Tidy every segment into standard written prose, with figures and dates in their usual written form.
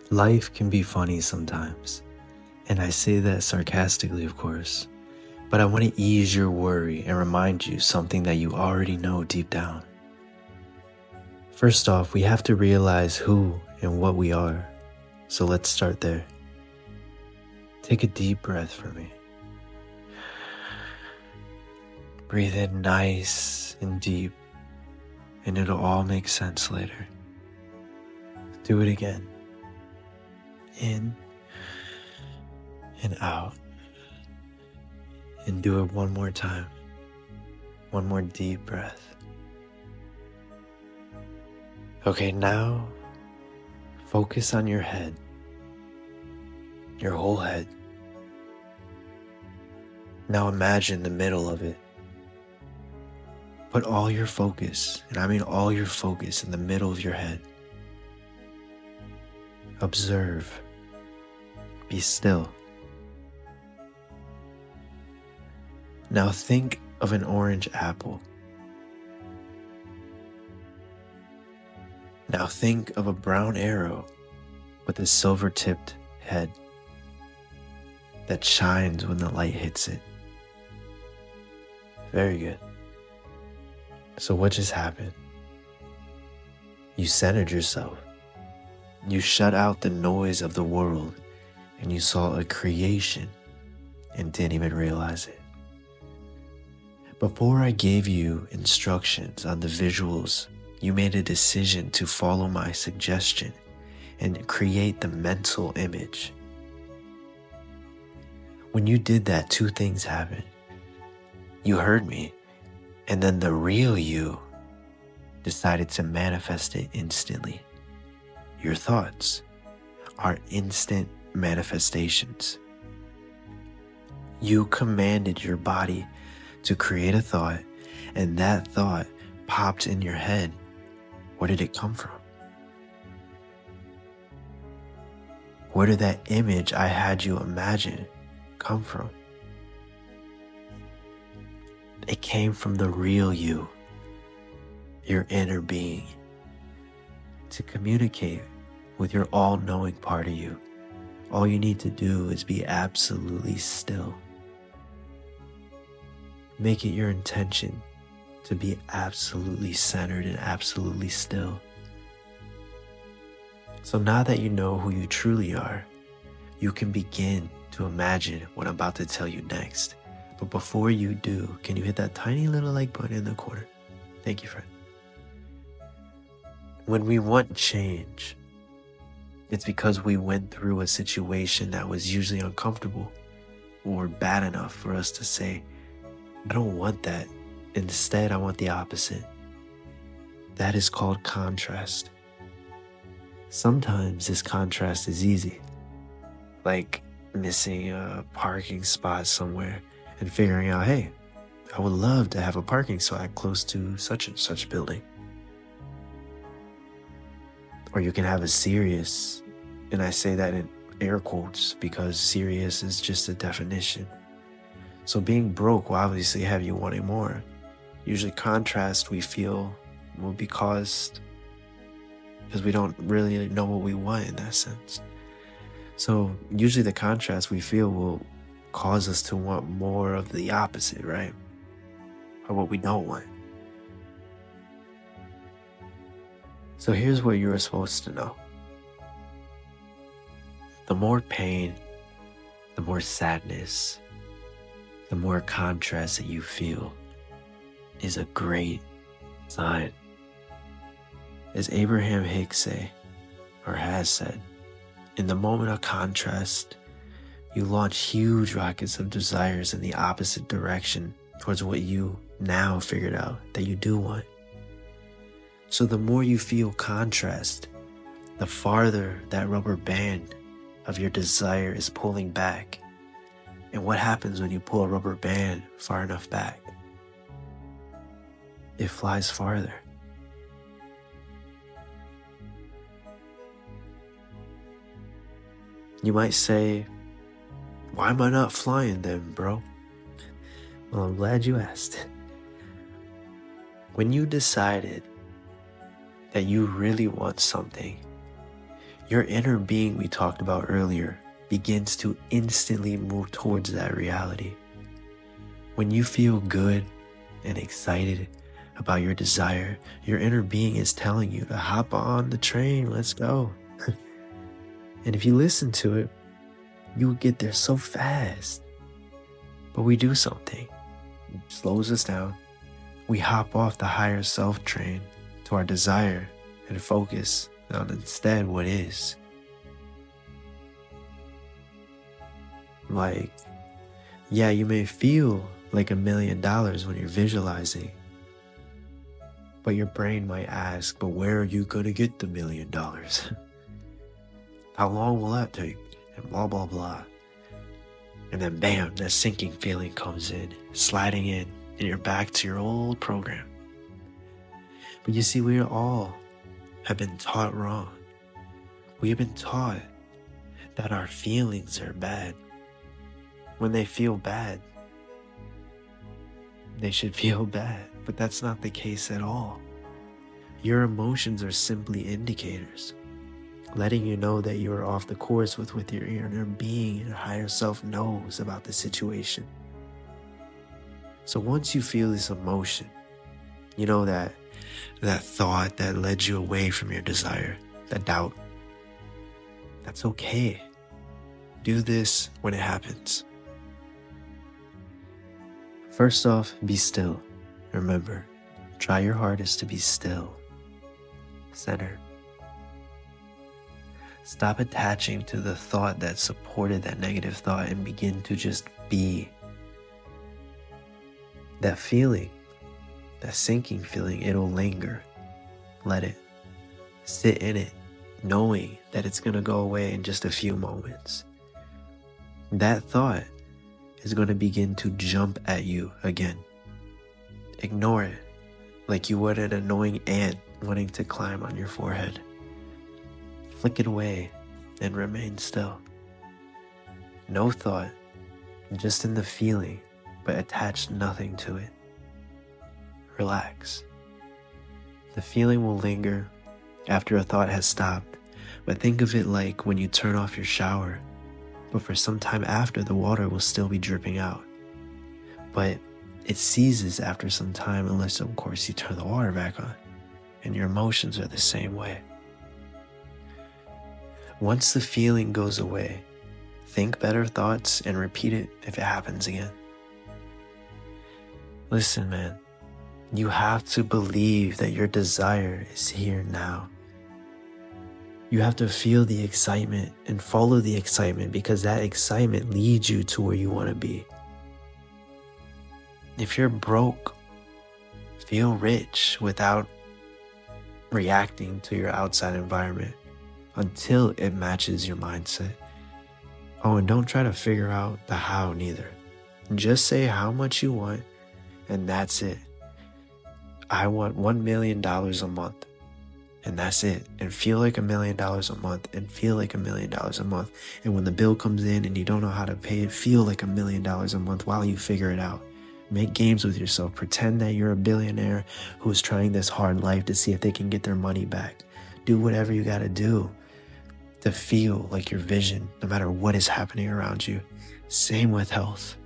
Life can be funny sometimes, and I say that sarcastically, of course, but I want to ease your worry and remind you something that you already know deep down. First off, we have to realize who and what we are, so let's start there. Take a deep breath for me. Breathe in nice and deep, and it'll all make sense later. Do it again. In and out. And do it one more time. One more deep breath. Okay, now focus on your head. Your whole head. Now imagine the middle of it. Put all your focus, and I mean all your focus, in the middle of your head. Observe. Be still. Now think of an orange apple. Now think of a brown arrow with a silver-tipped head that shines when the light hits it. Very good. So what just happened? You centered yourself. You shut out the noise of the world, and you saw a creation and didn't even realize it. Before I gave you instructions on the visuals, you made a decision to follow my suggestion and create the mental image. When you did that, two things happened. You heard me, and then the real you decided to manifest it instantly. Your thoughts are instant manifestations. You commanded your body to create a thought, and that thought popped in your head. Where did it come from? Where did that image I had you imagine come from? It came from the real you, your inner being. To communicate with your all-knowing part of you, all you need to do is be absolutely still. Make it your intention to be absolutely centered and absolutely still. So now that you know who you truly are, you can begin to imagine what I'm about to tell you next. But before you do, can you hit that tiny little like button in the corner? Thank you, friend. When we want change, it's because we went through a situation that was usually uncomfortable or bad enough for us to say, I don't want that. Instead, I want the opposite. That is called contrast. Sometimes this contrast is easy, like missing a parking spot somewhere and figuring out, hey, I would love to have a parking spot close to such and such building. Or you can have a serious, and I say that in air quotes because serious is just a definition. So being broke will obviously have you wanting more. Usually contrast we feel will be caused because we don't really know what we want in that sense. So usually the contrast we feel will cause us to want more of the opposite, right? Or what we don't want. So here's what you're supposed to know. The more pain, the more sadness, the more contrast that you feel is a great sign. As Abraham Hicks say, or has said, in the moment of contrast, you launch huge rockets of desires in the opposite direction towards what you now figured out that you do want. So the more you feel contrast, the farther that rubber band of your desire is pulling back. And what happens when you pull a rubber band far enough back? It flies farther. You might say, why am I not flying then, bro? Well, I'm glad you asked. When you decided that you really want something, your inner being we talked about earlier begins to instantly move towards that reality. When you feel good and excited about your desire, your inner being is telling you to hop on the train, let's go. And if you listen to it, you will get there so fast. But we do something. It slows us down. We hop off the higher self train to our desire and focus on instead what is. Like, yeah, you may feel like $1 million when you're visualizing, but your brain might ask, but where are you going to get the $1 million? How long will that take? And blah, blah, blah. And then bam, that sinking feeling comes in, sliding in, and you're back to your old program. But you see, we all have been taught wrong. We have been taught that our feelings are bad. When they feel bad, they should feel bad, but that's not the case at all. Your emotions are simply indicators, letting you know that you are off the course with what your inner being and higher self knows about the situation. So once you feel this emotion, you know that thought that led you away from your desire, that doubt, that's okay. Do this when it happens. First off, be still. Remember, try your hardest to be still, centered. Stop attaching to the thought that supported that negative thought and begin to just be. That feeling, that sinking feeling, it'll linger. Let it. Sit in it, knowing that it's going to go away in just a few moments. That thought is going to begin to jump at you again. Ignore it like you would an annoying ant wanting to climb on your forehead. Flick it away and remain still. No thought, just in the feeling, but attach nothing to it. Relax. The feeling will linger after a thought has stopped, but think of it like when you turn off your shower, but for some time after, the water will still be dripping out. But it ceases after some time unless, of course, you turn the water back on. And your emotions are the same way. Once the feeling goes away, think better thoughts and repeat it if it happens again. Listen, man, you have to believe that your desire is here now. You have to feel the excitement and follow the excitement because that excitement leads you to where you want to be. If you're broke, feel rich without reacting to your outside environment until it matches your mindset. Oh, and don't try to figure out the how neither. Just say how much you want, and that's it. I want $1 million a month. And that's it. And feel like $1 million a month, and feel like $1 million a month. And when the bill comes in and you don't know how to pay it, feel like $1 million a month while you figure it out. Make games with yourself. Pretend that you're a billionaire who's trying this hard life to see if they can get their money back. Do whatever you got to do to feel like your vision, no matter what is happening around you. Same with health.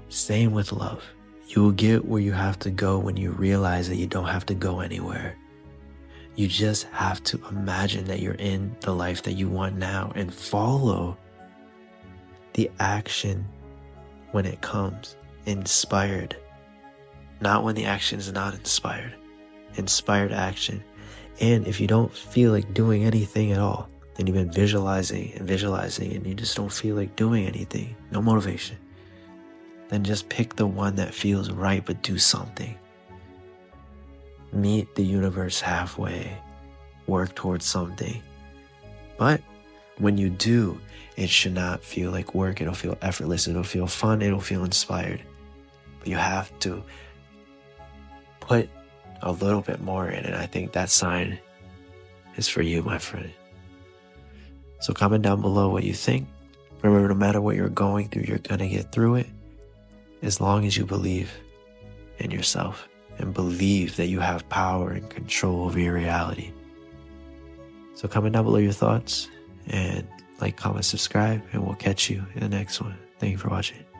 Same with love. You will get where you have to go when you realize that you don't have to go anywhere. You just have to imagine that you're in the life that you want now and follow the action when it comes. Inspired. Not when the action is not inspired. Inspired action. And if you don't feel like doing anything at all, and you've been visualizing and you just don't feel like doing anything, no motivation, then just pick the one that feels right, but do something. Meet the universe halfway. Work towards something. But when you do, it should not feel like work. It'll feel effortless. It'll feel fun. It'll feel inspired. But you have to put a little bit more in it. I think that sign is for you, my friend. So comment down below what you think. Remember, no matter what you're going through, you're going to get through it as long as you believe in yourself and believe that you have power and control over your reality. So comment down below your thoughts, And like, comment, subscribe, and we'll catch you in the next one. Thank you for watching.